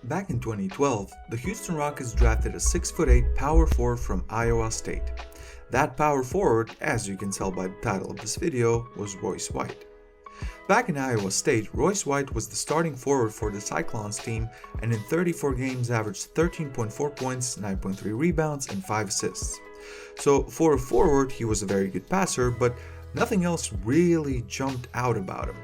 Back in 2012, the Houston Rockets drafted a 6'8" power forward from Iowa State. That power forward, as you can tell by the title of this video, was Royce White. Back in Iowa State, Royce White was the starting forward for the Cyclones team and in 34 games averaged 13.4 points, 9.3 rebounds, and 5 assists. So for a forward, he was a very good passer, but nothing else really jumped out about him.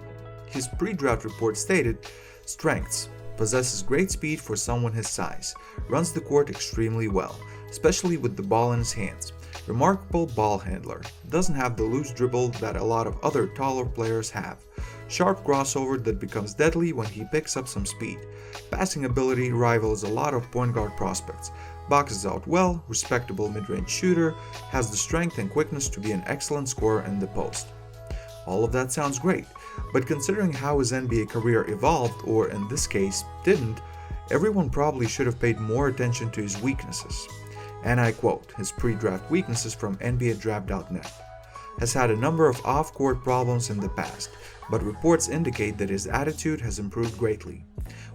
His pre-draft report stated, strengths: possesses great speed for someone his size, runs the court extremely well, especially with the ball in his hands, remarkable ball handler, doesn't have the loose dribble that a lot of other taller players have, sharp crossover that becomes deadly when he picks up some speed, passing ability rivals a lot of point guard prospects, boxes out well, respectable mid-range shooter, has the strength and quickness to be an excellent scorer in the post. All of that sounds great, but considering how his NBA career evolved, or in this case, didn't, everyone probably should have paid more attention to his weaknesses. And I quote his pre-draft weaknesses from NBADraft.net. Has had a number of off-court problems in the past, but reports indicate that his attitude has improved greatly.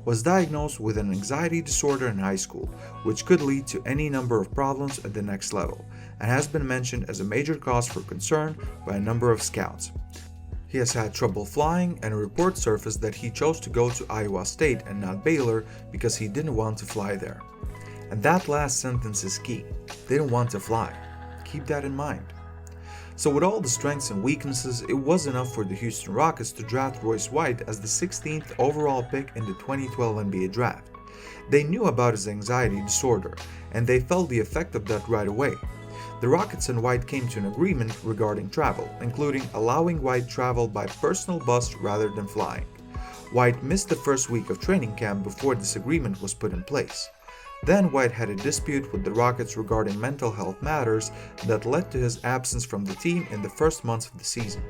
Was diagnosed with an anxiety disorder in high school, which could lead to any number of problems at the next level, and has been mentioned as a major cause for concern by a number of scouts. He has had trouble flying, and a report surfaced that he chose to go to Iowa State and not Baylor because he didn't want to fly there. And that last sentence is key. Didn't want to fly. Keep that in mind. So with all the strengths and weaknesses, it was enough for the Houston Rockets to draft Royce White as the 16th overall pick in the 2012 NBA Draft. They knew about his anxiety disorder, and they felt the effect of that right away. The Rockets and White came to an agreement regarding travel, including allowing White travel by personal bus rather than flying. White missed the first week of training camp before this agreement was put in place. Then White had a dispute with the Rockets regarding mental health matters that led to his absence from the team in the first months of the season.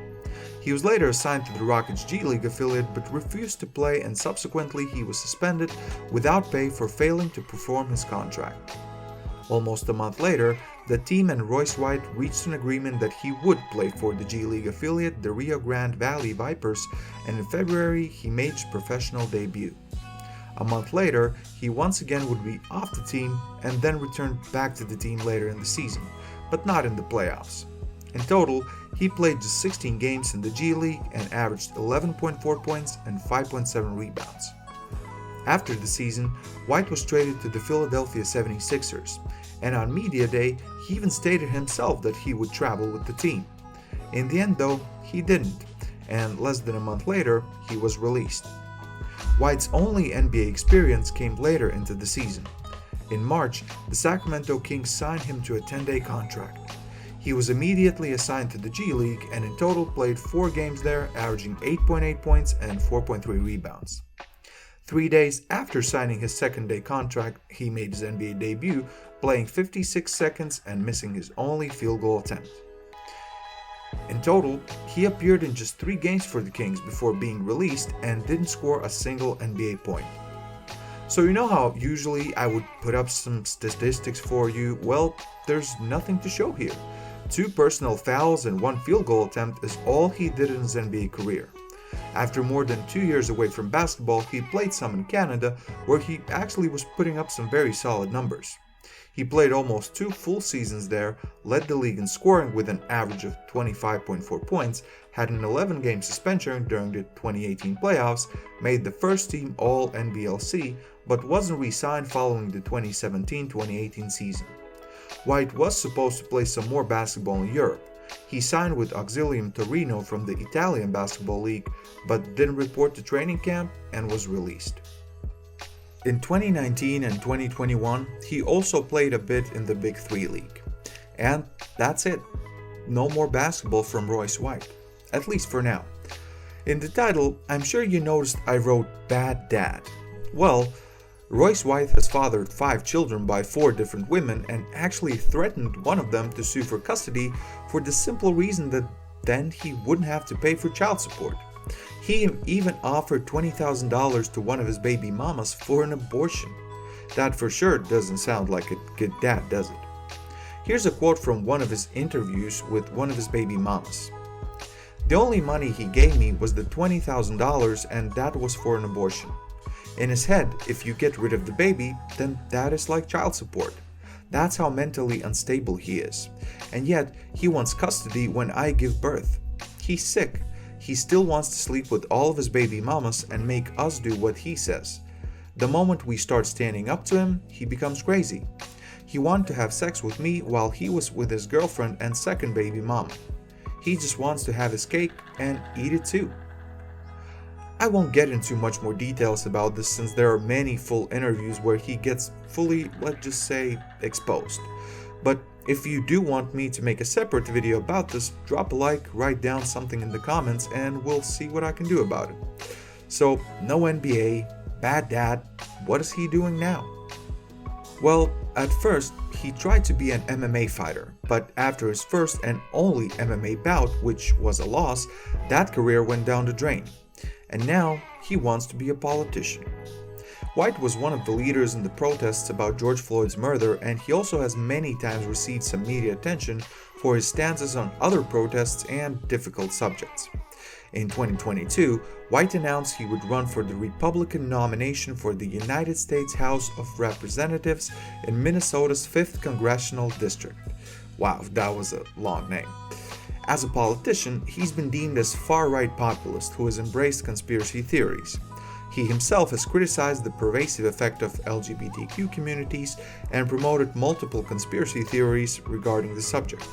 He was later assigned to the Rockets G League affiliate but refused to play, and subsequently he was suspended without pay for failing to perform his contract. Almost a month later, the team and Royce White reached an agreement that he would play for the G League affiliate, the Rio Grande Valley Vipers, and in February he made his professional debut. A month later, he once again would be off the team and then returned back to the team later in the season, but not in the playoffs. In total, he played just 16 games in the G League and averaged 11.4 points and 5.7 rebounds. After the season, White was traded to the Philadelphia 76ers, and on media day, he even stated himself that he would travel with the team. In the end though, he didn't, and less than a month later, he was released. White's only NBA experience came later into the season. In March, the Sacramento Kings signed him to a 10-day contract. He was immediately assigned to the G League and in total played 4 games there, averaging 8.8 points and 4.3 rebounds. 3 days after signing his second-day contract, he made his NBA debut, playing 56 seconds and missing his only field goal attempt. In total, he appeared in just 3 games for the Kings before being released and didn't score a single NBA point. So you know how usually I would put up some statistics for you? Well, there's nothing to show here. 2 personal fouls and 1 field goal attempt is all he did in his NBA career. After more than 2 years away from basketball, he played some in Canada, where he actually was putting up some very solid numbers. He played almost 2 full seasons there, led the league in scoring with an average of 25.4 points, had an 11-game suspension during the 2018 playoffs, made the first team All-NBLC, but wasn't re-signed following the 2017-2018 season. White was supposed to play some more basketball in Europe. He signed with Auxilium Torino from the Italian Basketball League, but didn't report to training camp and was released. In 2019 and 2021, he also played a bit in the Big 3 League. And that's it. No more basketball from Royce White, at least for now. In the title, I'm sure you noticed I wrote Bad Dad. Well, Royce White has fathered 5 children by 4 different women and actually threatened one of them to sue for custody for the simple reason that then he wouldn't have to pay for child support. He even offered $20,000 to one of his baby mamas for an abortion. That for sure doesn't sound like a good dad, does it? Here's a quote from one of his interviews with one of his baby mamas. "The only money he gave me was the $20,000, and that was for an abortion. In his head, if you get rid of the baby, then that is like child support. That's how mentally unstable he is. And yet, he wants custody when I give birth. He's sick. He still wants to sleep with all of his baby mamas and make us do what he says. The moment we start standing up to him, he becomes crazy. He wanted to have sex with me while he was with his girlfriend and second baby mama. He just wants to have his cake and eat it too. I won't get into much more details about this since there are many full interviews where he gets fully, let's just say, exposed. But if you do want me to make a separate video about this, drop a like, write down something in the comments, and we'll see what I can do about it. So, no NBA, bad dad, what is he doing now? Well, at first, he tried to be an MMA fighter, but after his first and only MMA bout, which was a loss, that career went down the drain. And now he wants to be a politician. White was one of the leaders in the protests about George Floyd's murder, and he also has many times received some media attention for his stances on other protests and difficult subjects. In 2022, White announced he would run for the Republican nomination for the United States House of Representatives in Minnesota's 5th Congressional District. Wow, that was a long name. As a politician, he's been deemed as far-right populist who has embraced conspiracy theories. He himself has criticized the pervasive effect of LGBTQ communities and promoted multiple conspiracy theories regarding the subject.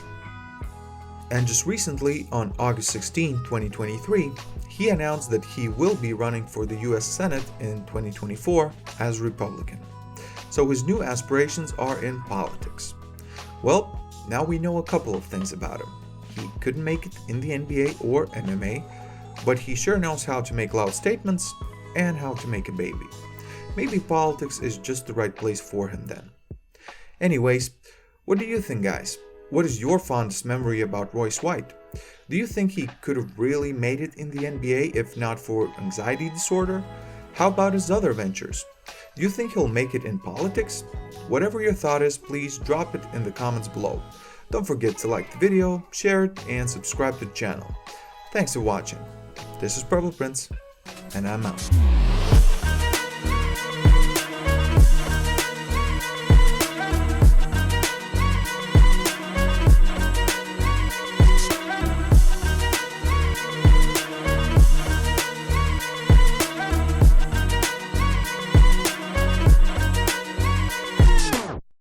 And just recently, on August 16, 2023, he announced that he will be running for the US Senate in 2024 as Republican. So his new aspirations are in politics. Well, now we know a couple of things about him. He couldn't make it in the NBA or MMA, but he sure knows how to make loud statements and how to make a baby. Maybe politics is just the right place for him then. Anyways, what do you think, guys? What is your fondest memory about Royce White? Do you think he could have really made it in the NBA if not for anxiety disorder? How about his other ventures? Do you think he'll make it in politics? Whatever your thought is, please drop it in the comments below. Don't forget to like the video, share it, and subscribe to the channel. Thanks for watching. This is Purple Prince, and I'm out.